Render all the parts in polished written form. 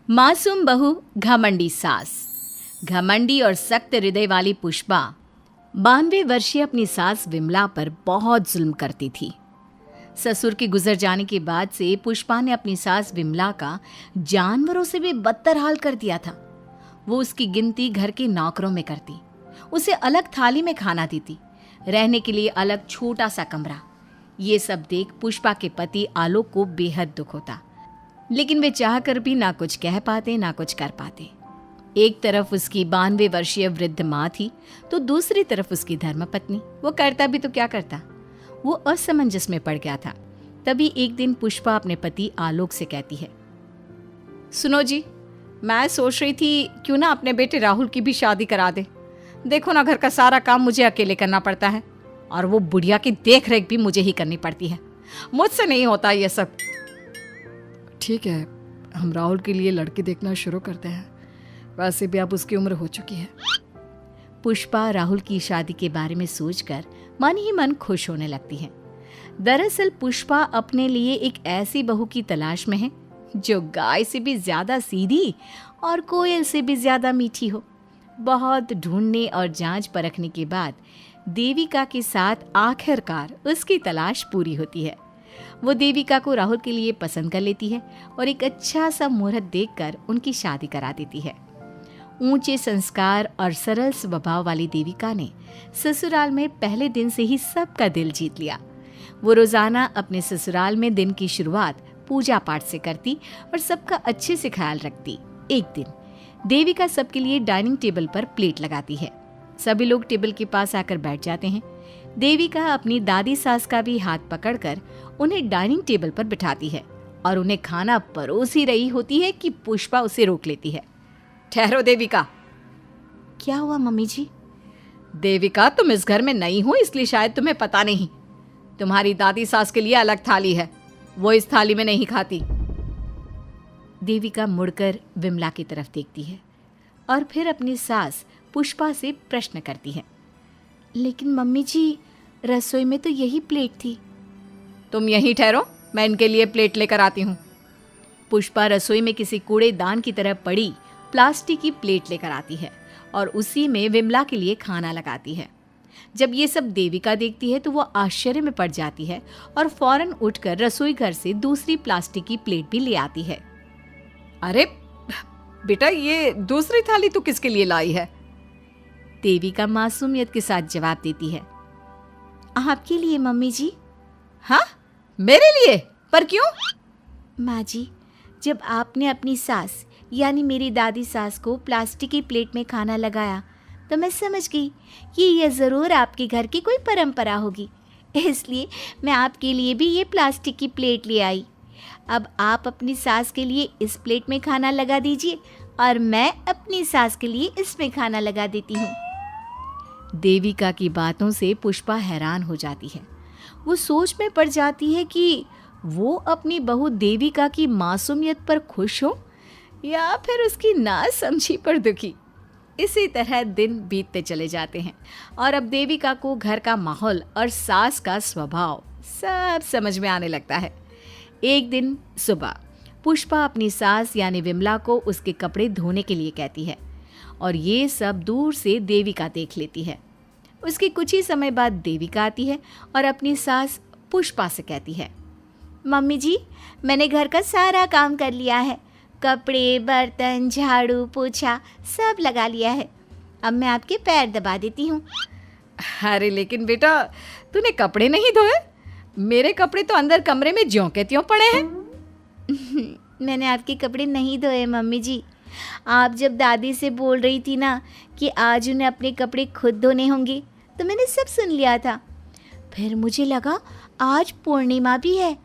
मासूम बहू घमंडी सास। घमंडी और सख्त हृदय वाली पुष्पा 92 वर्षीय अपनी सास विमला पर बहुत जुल्म करती थी। ससुर के गुजर जाने के बाद से पुष्पा ने अपनी सास विमला का जानवरों से भी बदतर हाल कर दिया था। वो उसकी गिनती घर के नौकरों में करती, उसे अलग थाली में खाना देती, रहने के लिए अलग छोटा सा कमरा। ये सब देख पुष्पा के पति आलोक को बेहद दुख होता, लेकिन वे चाहकर भी ना कुछ कह पाते ना कुछ कर पाते। एक तरफ उसकी 92 वर्षीय वृद्ध माँ थी तो दूसरी तरफ उसकी धर्मपत्नी। वो करता भी तो क्या करता, वो असमंजस में पड़ गया था। तभी एक दिन पुष्पा अपने पति आलोक से कहती है, सुनो जी, मैं सोच रही थी क्यों ना अपने बेटे राहुल की भी शादी करा दे। देखो ना, घर का सारा काम मुझे अकेले करना पड़ता है और वो बुढ़िया की देख रेख भी मुझे ही करनी पड़ती है। मुझसे नहीं होता ये सब। ठीक है, हम राहुल के लिए लड़की देखना शुरू करते हैं। वैसे भी अब उसकी उम्र हो चुकी है। पुष्पा राहुल की शादी के बारे में सोचकर मन ही मन खुश होने लगती है। दरअसल पुष्पा अपने लिए एक ऐसी बहू की तलाश में है जो गाय से भी ज्यादा सीधी और कोयल से भी ज्यादा मीठी हो। बहुत ढूंढने और जांच परखने के बाद देविका के साथ आखिरकार उसकी तलाश पूरी होती है। वो देविका को राहुल के लिए पसंद कर लेती है और एक अच्छा सा मुहूर्त देखकर उनकी शादी करा देती है। ऊंचे संस्कार और सरल स्वभाव वाली देविका ने ससुराल में पहले दिन से ही सबका दिल जीत लिया। वो रोजाना अपने ससुराल में दिन की शुरुआत पूजा पाठ से करती और सबका अच्छे से ख्याल रखती। एक दिन देविका सबके लिए डाइनिंग टेबल पर प्लेट लगाती है। सभी लोग टेबल के पास आकर बैठ जाते हैं। देविका अपनी दादी सास का भी हाथ पकड़कर उन्हें डाइनिंग टेबल पर बिठाती है और उन्हें खाना परोस ही रही होती है कि पुष्पा उसे रोक लेती है। ठहरो देविका। क्या हुआ मम्मी जी? देविका, तुम इस घर में नई हो इसलिए शायद तुम्हें पता नहीं। तुम्हारी दादी सास के लिए अलग थाली है, वो इस थाली में नहीं खाती। देविका मुड़कर विमला की तरफ देखती है और फिर अपनी सास पुष्पा से प्रश्न करती है, लेकिन मम्मी जी, रसोई में तो यही प्लेट थी। तुम यहीं ठहरो, मैं इनके लिए प्लेट लेकर आती हूँ। पुष्पा रसोई में किसी कूड़ेदान की तरह पड़ी प्लास्टिक की प्लेट लेकर आती है और उसी में विमला के लिए खाना लगाती है। जब ये सब देविका देखती है तो वो आश्चर्य में पड़ जाती है और फौरन उठकर रसोई घर से दूसरी प्लास्टिक की प्लेट भी ले आती है। अरे बेटा, ये दूसरी थाली तू किसके लिए लाई है? देविका मासूमियत के साथ जवाब देती है, आपके लिए मम्मी जी। हाँ, मेरे लिए? पर क्यों? माँ जी, जब आपने अपनी सास यानी मेरी दादी सास को प्लास्टिक की प्लेट में खाना लगाया तो मैं समझ गई कि यह ज़रूर आपके घर की कोई परंपरा होगी, इसलिए मैं आपके लिए भी ये प्लास्टिक की प्लेट ले आई। अब आप अपनी सास के लिए इस प्लेट में खाना लगा दीजिए और मैं अपनी सास के लिए इसमें खाना लगा देती हूँ। देविका की बातों से पुष्पा हैरान हो जाती है। वो सोच में पड़ जाती है कि वो अपनी बहू देविका की मासूमियत पर खुश हो या फिर उसकी नासमझी पर दुखी। इसी तरह दिन बीतते चले जाते हैं और अब देविका को घर का माहौल और सास का स्वभाव सब समझ में आने लगता है। एक दिन सुबह पुष्पा अपनी सास यानी विमला को उसके कपड़े धोने के लिए कहती है और ये सब दूर से देविका देख लेती है। उसके कुछ ही समय बाद देविका आती है और अपनी सास पुष्पा से कहती है, मम्मी जी, मैंने घर का सारा काम कर लिया है। कपड़े, बर्तन, झाड़ू, पोछा सब लगा लिया है। अब मैं आपके पैर दबा देती हूँ। अरे लेकिन बेटा, तूने कपड़े नहीं धोए? मेरे कपड़े तो अंदर कमरे में ज्यों के त्यों पड़े हैं। मैंने आपके कपड़े नहीं धोए मम्मी जी। आप जब दादी से बोल रही थी ना कि आज उन्हें अपने कपड़े खुद धोने होंगे तो मैंने सब सुन लिया था। फिर मुझे लगा आज पूर्णिमा भी है,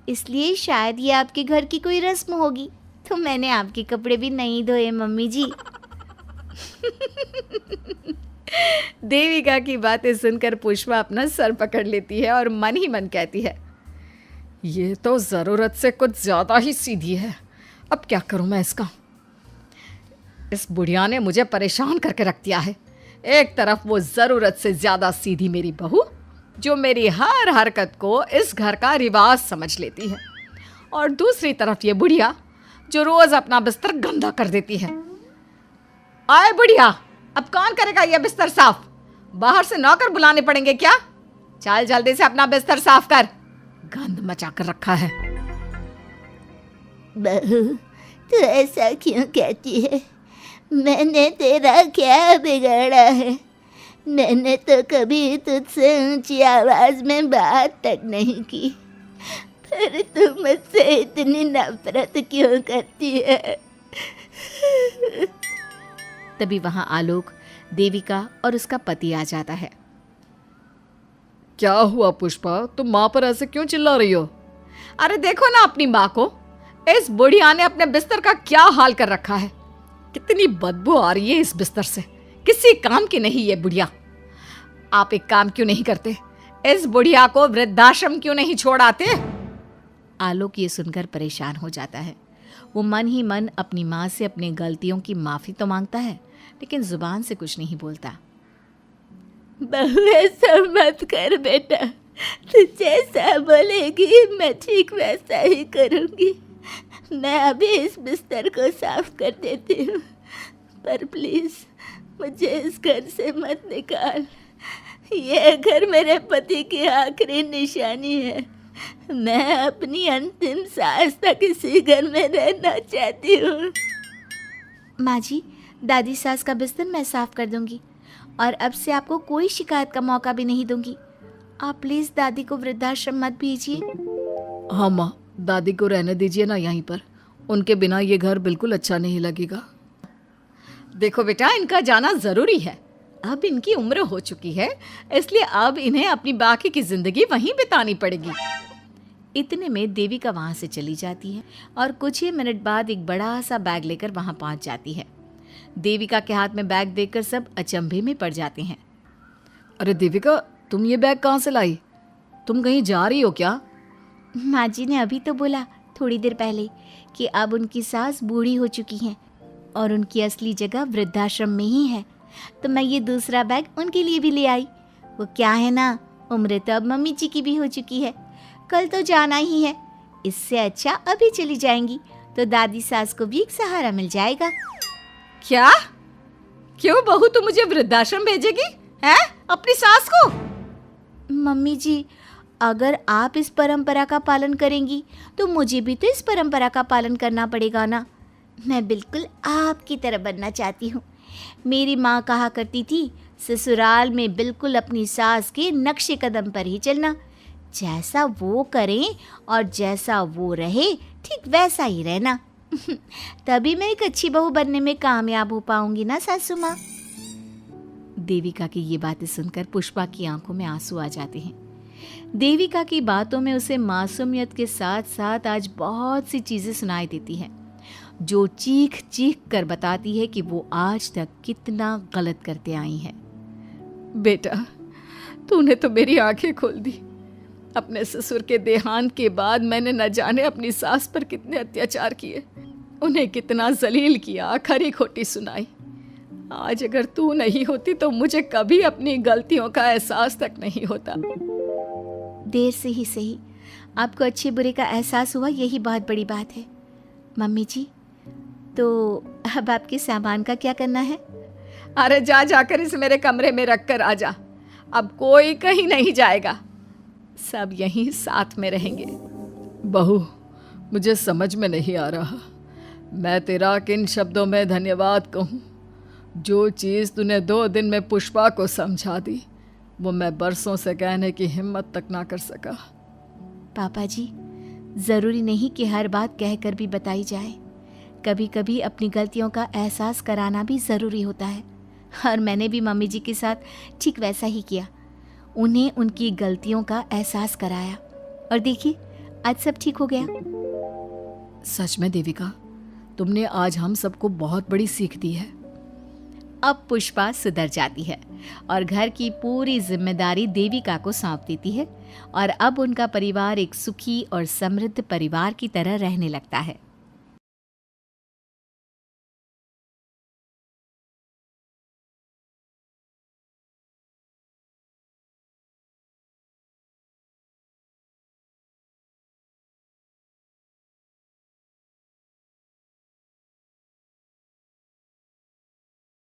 इसलिए शायद ये आपके घर की कोई रस्म होगी, तो मैंने आपके कपड़े भी नहीं धोए मम्मी जी। देविका की बातें सुनकर पुष्पा अपना सर पकड़ लेती है और मन ही मन कहती है, ये तो ज़रूरत से कुछ ज़्यादा ही सीधी है। अब क्या करूं मैं इसका? इस बुढ़िया ने मुझे परेशान करके रख दिया है। एक तरफ वो ज़रूरत से ज़्यादा सीधी मेरी बहू जो मेरी हर हरकत को इस घर का रिवाज समझ लेती है, और दूसरी तरफ ये बुढ़िया जो रोज अपना बिस्तर गंदा कर देती है। आए बुढ़िया, अब कौन करेगा यह बिस्तर साफ? बाहर से नौकर बुलाने पड़ेंगे क्या? चल जल्दी से अपना बिस्तर साफ कर, गंद मचा कर रखा है। बहू, तू ऐसा क्यों कहती है? मैंने तेरा क्या बिगाड़ा है? मैंने तो कभी तुझसे ऊंची आवाज में बात तक नहीं की, पर तू मुझसे इतनी नफरत क्यों करती है? तभी वहां आलोक, देविका और उसका पति आ जाता है। क्या हुआ पुष्पा, तुम माँ पर ऐसे क्यों चिल्ला रही हो? अरे देखो ना अपनी माँ को, इस बुढ़िया ने अपने बिस्तर का क्या हाल कर रखा है। कितनी बदबू आ रही है इस बिस्तर से, किसी काम की नहीं ये बुढ़िया। आप एक काम क्यों नहीं करते, इस बुढ़िया को वृद्धाश्रम क्यों नहीं छोड़ आते? आलोक ये सुनकर परेशान हो जाता है। वो मन ही मन अपनी माँ से अपनी गलतियों की माफ़ी तो मांगता है, लेकिन जुबान से कुछ नहीं बोलता। बहू, ऐसा मत कर बेटा, तू जैसा बोलेगी मैं ठीक वैसा ही करूँगी। मैं अभी इस बिस्तर को साफ कर देती हूँ, पर प्लीज़ मुझे इस घर से मत निकाल। यह घर मेरे पति की आखिरी निशानी है। मैं अपनी अंतिम सांस तक इसी घर में रहना चाहती हूँ। माँ जी, दादी सास का बिस्तर मैं साफ कर दूंगी और अब से आपको कोई शिकायत का मौका भी नहीं दूंगी। आप प्लीज़ दादी को वृद्धाश्रम मत भेजिए। हाँ माँ, दादी को रहने दीजिए ना यहीं पर, उनके बिना ये घर बिल्कुल अच्छा नहीं लगेगा। देखो बेटा, इनका जाना ज़रूरी है। अब इनकी उम्र हो चुकी है, इसलिए अब इन्हें अपनी बाकी की ज़िंदगी वहीं बितानी पड़ेगी। इतने में देविका वहाँ से चली जाती है और कुछ ही मिनट बाद एक बड़ा सा बैग लेकर वहाँ पहुँच जाती है। देविका के हाथ में बैग देखकर सब अचंभे में पड़ जाते हैं। अरे देविका, तुम ये बैग कहाँ से लाई? तुम कहीं जा रही हो क्या? माँ जी ने अभी तो बोला थोड़ी देर पहले कि अब उनकी सास बूढ़ी हो चुकी हैं और उनकी असली जगह वृद्धाश्रम में ही है, तो मैं ये दूसरा बैग उनके लिए भी ले आई। वो क्या है ना, उम्र तो अब मम्मी जी की भी हो चुकी है, कल तो जाना ही है। इससे अच्छा अभी चली जाएंगी तो दादी सास को भी एक सहारा मिल जाएगा। क्या? क्यों बहू, तू मुझे वृद्धाश्रम भेजेगी हैं, अपनी सास को? मम्मी जी, अगर आप इस परंपरा का पालन करेंगी तो मुझे भी तो इस परंपरा का पालन करना पड़ेगा ना। मैं बिल्कुल आपकी तरह बनना चाहती हूँ। मेरी माँ कहा करती थी, ससुराल में बिल्कुल अपनी सास के नक्शे कदम पर ही चलना। जैसा वो करें और जैसा वो रहे, ठीक वैसा ही रहना। तभी मैं एक अच्छी बहू बनने में कामयाब हो पाऊंगी ना सासू माँ। देविका की ये बातें सुनकर पुष्पा की आंखों में आंसू आ जाते हैं। देविका की बातों में उसे मासूमियत के साथ साथ आज बहुत सी चीजें सुनाई देती हैं, जो चीख चीख कर बताती है कि वो आज तक कितना गलत करते आई है। बेटा, तूने तो मेरी आंखें खोल दी। अपने ससुर के देहांत के बाद मैंने न जाने अपनी सास पर कितने अत्याचार किए, उन्हें कितना जलील किया, खरी खोटी सुनाई। आज अगर तू नहीं होती तो मुझे कभी अपनी गलतियों का एहसास तक नहीं होता। देर से ही सही, आपको अच्छे बुरे का एहसास हुआ, यही बहुत बड़ी बात है। मम्मी जी, तो अब आपके सामान का क्या करना है? अरे जा जाकर इसे मेरे कमरे में रख कर आ जा। अब कोई कहीं नहीं जाएगा, सब यहीं साथ में रहेंगे। बहू, मुझे समझ में नहीं आ रहा मैं तेरा किन शब्दों में धन्यवाद कहूँ। जो चीज़ तूने 2 दिन में पुष्पा को समझा दी, वो मैं बरसों से कहने की हिम्मत तक ना कर सका। पापा जी, ज़रूरी नहीं कि हर बात कहकर भी बताई जाए। कभी कभी अपनी गलतियों का एहसास कराना भी ज़रूरी होता है, और मैंने भी मम्मी जी के साथ ठीक वैसा ही किया। उन्हें उनकी गलतियों का एहसास कराया और देखिए आज सब ठीक हो गया। सच में देविका, तुमने आज हम सबको बहुत बड़ी सीख दी है। अब पुष्पा सुधर जाती है और घर की पूरी जिम्मेदारी देविका को सौंप देती है, और अब उनका परिवार एक सुखी और समृद्ध परिवार की तरह रहने लगता है।